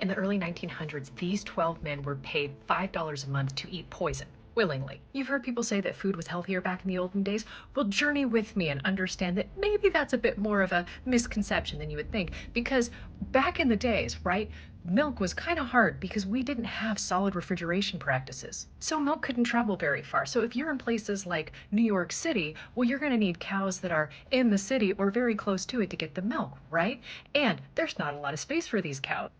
In the early 1900s, these 12 men were paid $5 a month to eat poison willingly. You've heard people say that food was healthier back in the olden days. Well, journey with me and understand that maybe that's a bit more of a misconception than you would think, because back in the days, right, milk was kind of hard because we didn't have solid refrigeration practices. So milk couldn't travel very far. So if you're in places like New York City, well, you're going to need cows that are in the city or very close to it to get the milk, right? And there's not a lot of space for these cows.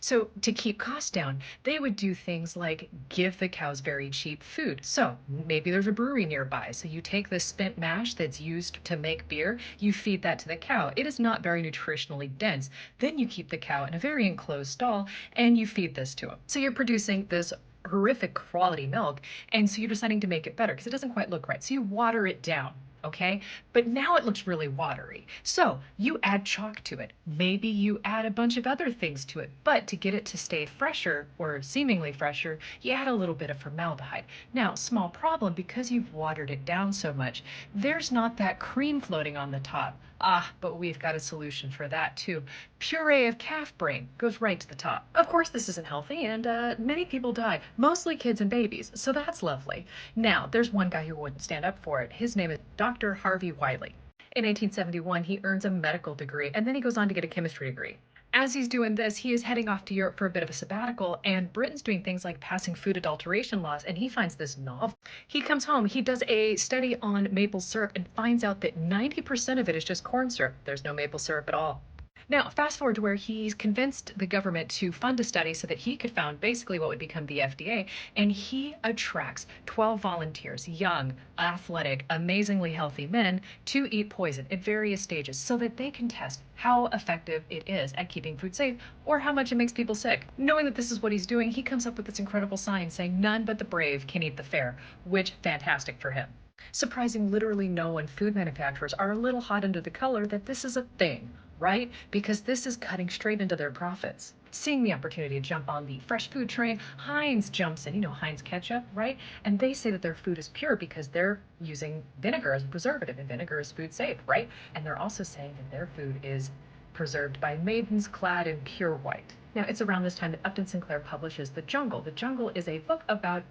So to keep costs down, they would do things like give the cows very cheap food. So maybe there's a brewery nearby. So you take the spent mash that's used to make beer, you feed that to the cow. It is not very nutritionally dense. Then you keep the cow in a very enclosed stall and you feed this to them. So you're producing this horrific quality milk. And so you're deciding to make it better because it doesn't quite look right. So you water it down. Okay, but now it looks really watery. So you add chalk to it. Maybe you add a bunch of other things to it, but to get it to stay fresher or seemingly fresher, you add a little bit of formaldehyde. Now, small problem, because you've watered it down so much, there's not that cream floating on the top. Ah, but we've got a solution for that too. Puree of calf brain goes right to the top. Of course, this isn't healthy, and many people die, mostly kids and babies, so that's lovely. Now, there's one guy who wouldn't stand up for it. His name is Dr. Harvey Wiley. In 1871, he earns a medical degree, and then he goes on to get a chemistry degree. As he's doing this, he is heading off to Europe for a bit of a sabbatical, and Britain's doing things like passing food adulteration laws, and he finds this novel. He comes home, he does a study on maple syrup and finds out that 90% of it is just corn syrup. There's no maple syrup at all. Now, fast forward to where he's convinced the government to fund a study so that he could found basically what would become the FDA, and he attracts 12 volunteers, young, athletic, amazingly healthy men, to eat poison at various stages so that they can test how effective it is at keeping food safe or how much it makes people sick. Knowing that this is what he's doing, he comes up with this incredible sign saying, "None but the brave can eat the fair," which fantastic for him. Surprising literally no one, food manufacturers are a little hot under the color that this is a thing, right? Because this is cutting straight into their profits. Seeing the opportunity to jump on the fresh food train, Heinz jumps in, Heinz ketchup, right? And they say that their food is pure because they're using vinegar as a preservative, and vinegar is food safe, right? And they're also saying that their food is preserved by maidens clad in pure white. Now, it's around this time that Upton Sinclair publishes The Jungle. The Jungle is a book about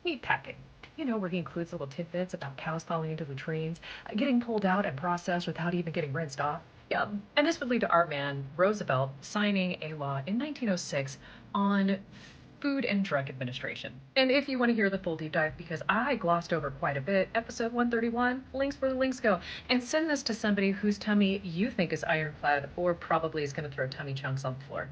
meat packing. Where he includes little tidbits about cows falling into latrines, getting pulled out and processed without even getting rinsed off. Yeah. And this would lead to our man, Roosevelt, signing a law in 1906 on Food and Drug Administration. And if you want to hear the full deep dive, because I glossed over quite a bit, episode 131, links where the links go. And send this to somebody whose tummy you think is ironclad or probably is going to throw tummy chunks on the floor.